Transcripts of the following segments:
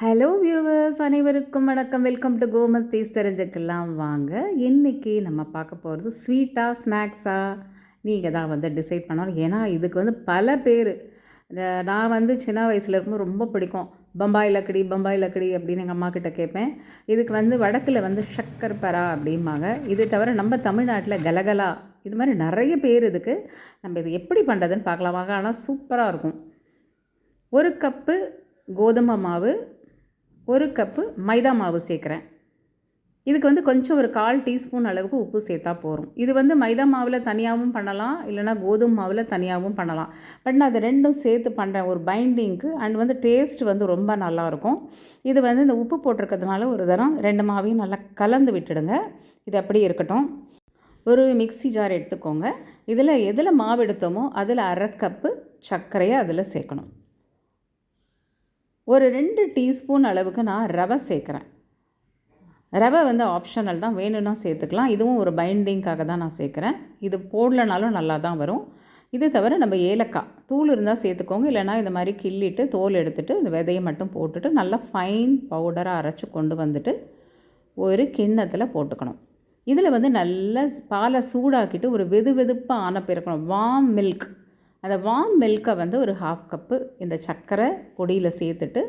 Hello viewers, அனைவருக்கும் வணக்கம். Welcome to Gomathi's. தெரிஞ்சுக்கலாம் வாங்க. இன்றைக்கி நம்ம பார்க்க போகிறது ஸ்வீட்டாக ஸ்நாக்ஸா நீங்கள் தான் வந்து டிசைட் பண்ணணும். ஏன்னா இதுக்கு வந்து பல பேர் நான் வந்து சின்ன வயசில் இருக்கும்போது ரொம்ப பிடிக்கும். பம்பாய் லக்கடி அப்படின்னு எங்கள் அம்மா கிட்ட கேட்பேன். இதுக்கு வந்து வடக்கில் வந்து சக்கர்பரா அப்படிம்பாங்க. இது தவிர நம்ம தமிழ்நாட்டில் கலகலா, இது மாதிரி நிறைய பேர் இதுக்கு. நம்ம இது எப்படி பண்ணுறதுன்னு பார்க்கலாம் வாங்க. ஆனால் சூப்பராக இருக்கும். 1 கப்பு கோதுமை மாவு, 1 கப்பு மைதா மாவு சேர்க்குறேன். இதுக்கு வந்து கொஞ்சம் ஒரு 1/4 டீஸ்பூன் அளவுக்கு உப்பு சேர்த்தா போதும். இது வந்து மைதா மாவில் தனியாகவும் பண்ணலாம், இல்லைனா கோதுமை மாவில் தனியாகவும் பண்ணலாம். பட் நான் அது ரெண்டும் சேர்த்து பண்ணுறேன் ஒரு பைண்டிங்க்கு. அண்ட் வந்து டேஸ்ட் வந்து ரொம்ப நல்லாயிருக்கும். இது வந்து இந்த உப்பு போட்டிருக்கிறதுனால ஒரு தரம் 2 மாவையும் நல்லா கலந்து விட்டுடுங்க. இது அப்படியே இருக்கட்டும். ஒரு மிக்ஸி ஜார் எடுத்துக்கோங்க. எதில் மாவு எடுத்தோமோ அதில் 1/2 கப்பு சர்க்கரையை அதில் சேர்க்கணும். ஒரு 2 டீஸ்பூன் அளவுக்கு நான் ரவை சேர்க்குறேன். ரவை வந்து ஆப்ஷனல் தான், வேணும்னா சேர்த்துக்கலாம். இதுவும் ஒரு பைண்டிங்காக தான் நான் சேர்க்குறேன். இது போடலனாலும் நல்லா தான் வரும். இது தவிர நம்ம ஏலக்காய் தூள் இருந்தால் சேர்த்துக்கோங்க, இல்லைனா இந்த மாதிரி கிள்ளிட்டு தோல் எடுத்துகிட்டு இந்த விதையை மட்டும் போட்டுட்டு நல்லா ஃபைன் பவுடராக அரைச்சி கொண்டு வந்துட்டு ஒரு கிண்ணத்தில் போட்டுக்கணும். இதில் வந்து நல்ல பாலை சூடாக்கிட்டு ஒரு வெதுப்பாக ஆன பிறக்கணும். வார்ம் மில்க், அந்த வார்ம் மில்கை வந்து ஒரு 1/2 கப்பு இந்த சர்க்கரை பொடியில் சேர்த்துட்டு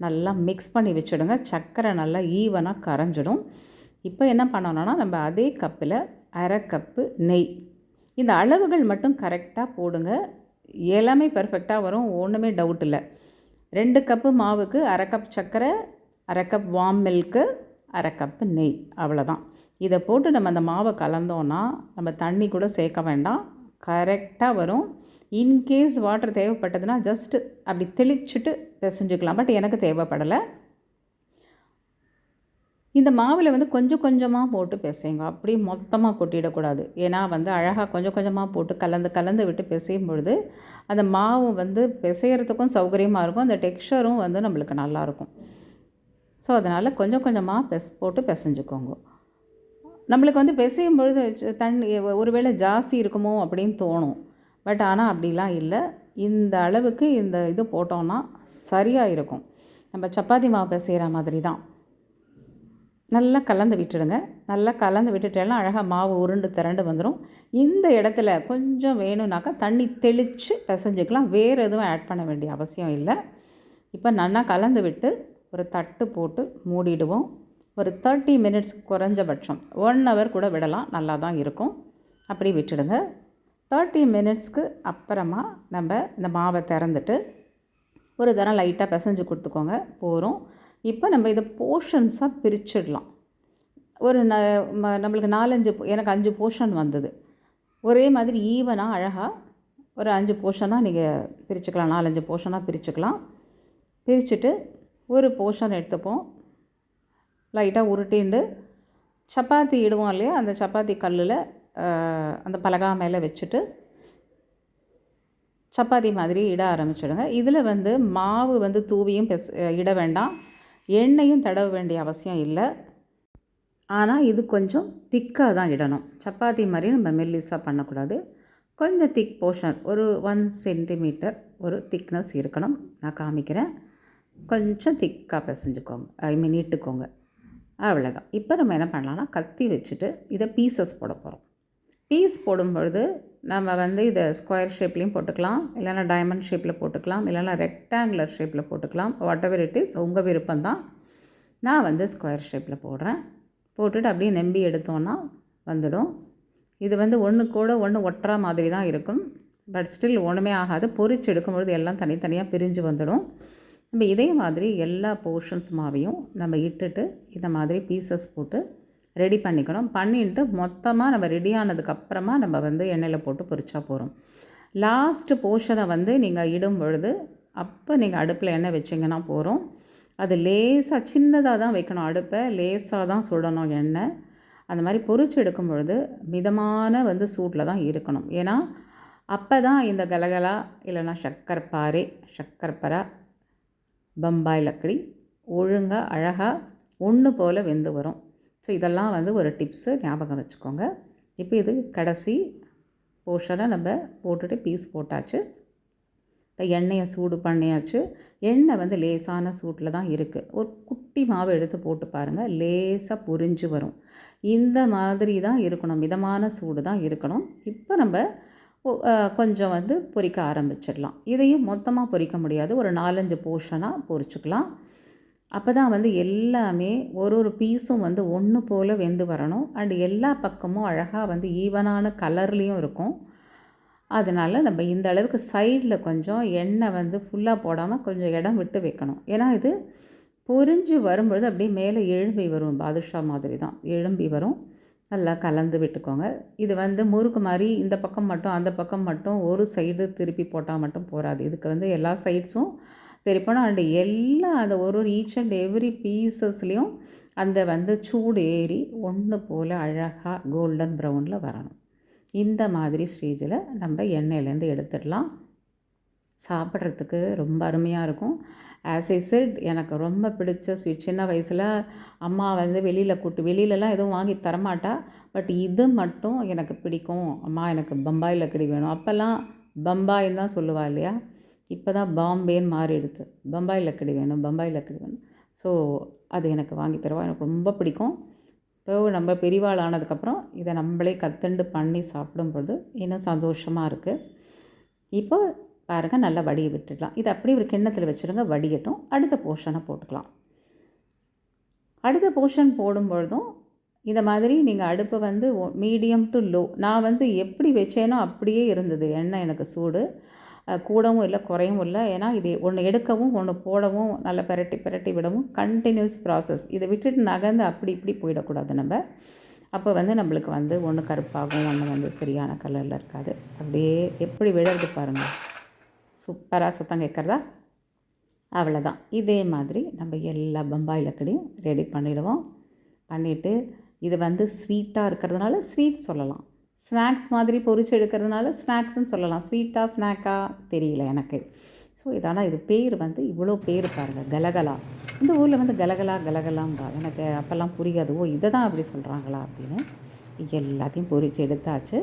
நல்லா மிக்ஸ் பண்ணி வச்சுடுங்க. சர்க்கரை நல்லா ஈவனாக கரைஞ்சிடும். இப்போ என்ன பண்ணணும்னா, நம்ம அதே கப்பில் 1/2 கப்பு நெய். இந்த அளவுகள் மட்டும் கரெக்டாக போடுங்க. எல்லாமே பர்ஃபெக்டாக வரும், ஒன்றுமே டவுட் இல்லை. 2 கப்பு மாவுக்கு 1/2 கப் சர்க்கரை, 1/2 கப் வார்ம் மில்க்கு, 1/2 கப்பு நெய், அவ்வளோதான். இதை போட்டு நம்ம அந்த மாவை கலந்தோன்னா நம்ம தண்ணி கூட சேர்க்க வேண்டாம், கரெக்டாக வரும். இன்கேஸ் வாட்டர் தேவைப்பட்டதுன்னா ஜஸ்ட்டு அப்படி தெளிச்சுட்டு பிசைஞ்சுக்கலாம். பட் எனக்கு தேவைப்படலை. இந்த மாவில் வந்து கொஞ்சம் கொஞ்சமாக போட்டு பிசைங்க, அப்படி மொத்தமாக கொட்டிடக்கூடாது. ஏன்னா வந்து அழகாக கொஞ்சம் கொஞ்சமாக போட்டு கலந்து விட்டு பிசையும் பொழுது அந்த மாவு வந்து பிசைகிறதுக்கும் சௌகரியமாக இருக்கும், அந்த டெக்ஸ்சரும் வந்து நம்மளுக்கு நல்லாயிருக்கும். ஸோ அதனால் கொஞ்சம் கொஞ்சமாக போட்டு பிசைஞ்சுக்கோங்க. நம்மளுக்கு வந்து பிசையும் பொழுது தண்ணி ஒருவேளை ஜாஸ்தி இருக்குமோ அப்படின்னு தோணும். பட் ஆனால் அப்படிலாம் இல்லை. இந்த அளவுக்கு இந்த இது போட்டோன்னா சரியாக இருக்கும். நம்ம சப்பாத்தி மாவு பிசைகிற மாதிரி தான். நல்லா கலந்து விட்டுடுங்க. நல்லா கலந்து விட்டுட்டேன்னா அழகாக மாவு உருண்டு திரண்டு வந்துடும். இந்த இடத்துல கொஞ்சம் வேணும்னாக்கா தண்ணி தெளித்து பிசைஞ்சிக்கலாம். வேறு எதுவும் ஆட் பண்ண வேண்டிய அவசியம் இல்லை. இப்போ நல்லா கலந்து விட்டு ஒரு தட்டு போட்டு மூடிடுவோம். ஒரு 30 மினிட்ஸ், குறைஞ்சபட்சம் 1 ஹவர் கூட விடலாம், நல்லா தான் இருக்கும். அப்படி விட்டுடுங்க. 30 மினிட்ஸ்க்கு அப்புறமா நம்ம இந்த மாவை திறந்துட்டு ஒரு தரம் லைட்டாக பிசைஞ்சு கொடுத்துக்கோங்க, போகிறோம். இப்போ நம்ம இதை போர்ஷன்ஸாக பிரிச்சிடலாம். ஒரு நம்மளுக்கு 4-5 எனக்கு 5 போர்ஷன் வந்தது. ஒரே மாதிரி ஈவனாக அழகாக ஒரு 5 போர்ஷனாக நீங்கள் பிரிச்சுக்கலாம். 4-5 போர்ஷனாக பிரிச்சுக்கலாம். பிரிச்சுட்டு ஒரு போர்ஷன் எடுத்துப்போம். லைட்டாக உருட்டிண்டு சப்பாத்தி இடுவோம் இல்லையா, அந்த சப்பாத்தி கல்லில் அந்த பலகா மேலே வச்சுட்டு சப்பாத்தி மாதிரி இட ஆரம்பிச்சிடுங்க. இதில் வந்து மாவு வந்து தூவியும் இட வேண்டாம், எண்ணெயும் தடவ வேண்டிய அவசியம் இல்லை. ஆனால் இது கொஞ்சம் திக்காக தான் இடணும். சப்பாத்தி மாதிரி நம்ம மெல்லிஸாக பண்ணக்கூடாது. கொஞ்சம் திக் போர்ஷன், ஒரு 1 சென்டிமீட்டர் ஒரு திக்னஸ் இருக்கணும். நான் காமிக்கிறேன். கொஞ்சம் திக்காக பிசைஞ்சுக்கோங்க, இட்டுக்கோங்க, அவ்வளோதான். இப்போ நம்ம என்ன பண்ணலாம்னா, கத்தி வச்சுட்டு இதை பீசஸ் போட போகிறோம். பீஸ் போடும்பொழுது நம்ம வந்து இதை ஸ்கொயர் ஷேப்லேயும் போட்டுக்கலாம், இல்லைனா டைமண்ட் ஷேப்பில் போட்டுக்கலாம், இல்லைனா ரெக்டாங்குலர் ஷேப்பில் போட்டுக்கலாம். வாட் எவர் இட் இஸ், உங்கள் விருப்பம்தான். நான் வந்து ஸ்கொயர் ஷேப்பில் போடுறேன். போட்டுட்டு அப்படியே நம்பி எடுத்தோன்னா வந்துடும். இது வந்து ஒன்று கூட ஒன்று ஒட்டுற மாதிரி தான் இருக்கும். பட் ஸ்டில் ஒன்றுமே ஆகாது. பொரிச்சு எடுக்கும்பொழுது எல்லாம் தனித்தனியாக பிரிஞ்சு வந்துடும். நம்ம இதே மாதிரி எல்லா போர்ஷன்ஸ் மாவையும் நம்ம இட்டுட்டு இந்த மாதிரி பீசஸ் போட்டு ரெடி பண்ணிக்கணும். பண்ணிட்டு மொத்தமாக நம்ம ரெடி ஆனதுக்கப்புறமா நம்ம வந்து எண்ணெயில் போட்டு பொரிச்சா போகிறோம். லாஸ்ட்டு போர்ஷனை வந்து நீங்கள் இடும் பொழுது அப்போ நீங்கள் அடுப்பில் எண்ணெய் வச்சிங்கன்னா போகிறோம். அது லேசாக சின்னதாக தான் வைக்கணும், அடுப்பை லேசாக தான் சுடணும் எண்ணெய். அந்த மாதிரி பொரிச்சு எடுக்கும் பொழுது மிதமான வந்து சூட்டில் தான் இருக்கணும். ஏன்னா அப்போ தான் இந்த கலகலா இல்லைனா சக்கர்பரா, பம்பாய் லக்கடி ஒழுங்காக அழகாக ஒன்று போல் வெந்து வரும். ஸோ இதெல்லாம் வந்து ஒரு டிப்ஸு, ஞாபகம் வச்சுக்கோங்க. இப்போ இது கடைசி போர்ஷனை நம்ம போட்டுட்டு பீஸ் போட்டாச்சு. இப்போ எண்ணெயை சூடு பண்ணியாச்சு. எண்ணெய் வந்து லேசான சூட்டில் தான் இருக்குது. ஒரு குட்டி மாவு எடுத்து போட்டு பாருங்கள், லேசாக பொரிஞ்சு வரும். இந்த மாதிரி தான் இருக்கணும், மிதமான சூடு தான் இருக்கணும். இப்போ நம்ம கொஞ்சம் வந்து பொரிக்க ஆரம்பிச்சிடலாம். இதையும் மொத்தமாக பொரிக்க முடியாது, ஒரு 4-5 போர்ஷனாக பொரிச்சுக்கலாம். அப்போ தான் வந்து எல்லாமே ஒரு பீஸும் வந்து ஒன்று போல் வெந்து வரணும். அண்டு எல்லா பக்கமும் அழகாக வந்து ஈவனான கலர்லேயும் இருக்கும். அதனால் நம்ம இந்த அளவுக்கு சைடில் கொஞ்சம் எண்ணெய் வந்து ஃபுல்லாக போடாமல் கொஞ்சம் இடம் விட்டு வைக்கணும். ஏன்னா இது பொரிஞ்சு வரும்பொழுது அப்படியே மேலே எழும்பி வரும், பாதுஷா மாதிரி தான் எழும்பி வரும். நல்லா கலந்து விட்டுக்கோங்க. இது வந்து முறுக்கு மாதிரி இந்த பக்கம் மட்டும் அந்த பக்கம் மட்டும் ஒரு சைடு திருப்பி போட்டால் மட்டும் போகாது. இதுக்கு வந்து எல்லா சைட்ஸும் திருப்பணும். அண்டு எல்லா அந்த ஒரு ஈச் அண்ட் எவ்ரி பீசஸ்லேயும் அந்த வந்து சூடு ஏறி ஒன்று போல் அழகாக கோல்டன் ப்ரௌனில் வரணும். இந்த மாதிரி ஸ்டேஜில் நம்ம எண்ணெயிலேருந்து எடுத்துடலாம். சாப்பிட்றதுக்கு ரொம்ப அருமையாக இருக்கும். ஆஸ் ஐ செட், எனக்கு ரொம்ப பிடிச்ச ஸ்வீட். சின்ன வயசில் அம்மா வந்து வெளியிலலாம் எதுவும் வாங்கி தரமாட்டா. பட் இது மட்டும் எனக்கு பிடிக்கும். அம்மா எனக்கு பம்பாய் லக்கடி வேணும். அப்போல்லாம் பம்பாயின்னு தான் சொல்லுவா இல்லையா? இப்போ தான் பாம்பேன்னு மாறிடுது. பம்பாய் லக்கடி வேணும், பம்பாய் லக்கடி வேணும். ஸோ அது எனக்கு வாங்கி தருவா. எனக்கு ரொம்ப பிடிக்கும். இப்போ நம்ம பெரியவாள் ஆனதுக்கப்புறம் இதை நம்மளே கற்றுண்டு பண்ணி சாப்பிடும்பொழுது இன்னும் சந்தோஷமாக இருக்குது. இப்போ பாருங்கள், நல்லா வடிய விட்டுடலாம். இது அப்படியே ஒரு கிண்ணத்தில் வச்சுடுங்க, வடியட்டும். அடுத்த போர்ஷனை போட்டுக்கலாம். அடுத்த போர்ஷன் போடும்பொழுதும் இந்த மாதிரி நீங்கள் அடுப்பை வந்து மீடியம் டு லோ, நான் வந்து எப்படி வச்சேனோ அப்படியே இருந்தது. எண்ணெய் எனக்கு சூடு கூடவும் இல்லை குறையவும் இல்லை. ஏன்னா இது ஒன்று எடுக்கவும் ஒன்று போடவும் நல்லா பிரட்டி விடவும் கண்டினியூஸ் ப்ராசஸ். இதை விட்டுட்டு நகர்ந்து அப்படி இப்படி போயிடக்கூடாது நம்ம. அப்போ வந்து நம்மளுக்கு வந்து ஒன்று கருப்பாகும், ஒன்று வந்து சரியான கலரில் இருக்காது. அப்படியே எப்படி விழுறது பாருங்கள், சூப்பராக சத்தம் கேட்குறதா? அவ்வளோதான். இதே மாதிரி நம்ம எல்லா பம்பாய் லக்கடியும் ரெடி பண்ணிவிடுவோம். பண்ணிவிட்டு இது வந்து ஸ்வீட்டாக இருக்கிறதுனால ஸ்வீட் சொல்லலாம், ஸ்நாக்ஸ் மாதிரி பொரிச்சு எடுக்கிறதுனால ஸ்நாக்ஸ்ன்னு சொல்லலாம். ஸ்வீட்டாக ஸ்நாக்காக தெரியல எனக்கு. ஸோ இதனால் இது பேர் வந்து இவ்வளோ பேர் பாருங்கள், கலகலா. இந்த ஊரில் வந்து கலகலாம்பா. எனக்கு அப்போல்லாம் புரியாது, ஓ இதை தான் அப்படி சொல்கிறாங்களா அப்படின்னு. எல்லாத்தையும் பொரித்து எடுத்தாச்சு.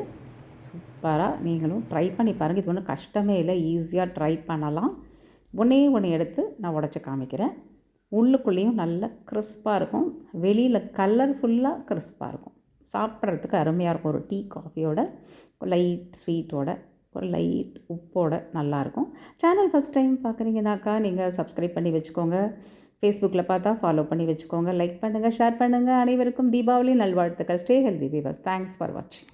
சூப்பராக நீங்களும் ட்ரை பண்ணி பாருங்கள். இது ஒன்றும் கஷ்டமே இல்லை, ஈஸியாக ட்ரை பண்ணலாம். ஒன்று எடுத்து நான் உடச்சி காமிக்கிறேன். உள்ளுக்குள்ளேயும் நல்ல கிறிஸ்பாக இருக்கும், வெளியில் கலர்ஃபுல்லாக கிறிஸ்பாக இருக்கும். சாப்பிட்றதுக்கு அருமையாக இருக்கும். ஒரு டீ காஃபியோட, லைட் ஸ்வீட்டோட, ஒரு லைட் உப்போட நல்லாயிருக்கும். சேனல் ஃபஸ்ட் டைம் பார்க்குறீங்கனாக்கா நீங்கள் சப்ஸ்கிரைப் பண்ணி வச்சுக்கோங்க. ஃபேஸ்புக்கில் பார்த்தா ஃபாலோ பண்ணி வச்சுக்கோங்க. லைக் பண்ணுங்கள், ஷேர் பண்ணுங்கள். அனைவருக்கும் தீபாவளி நல்வாழ்த்துக்கள். Stay healthy viewers. Thanks for வாட்சிங்.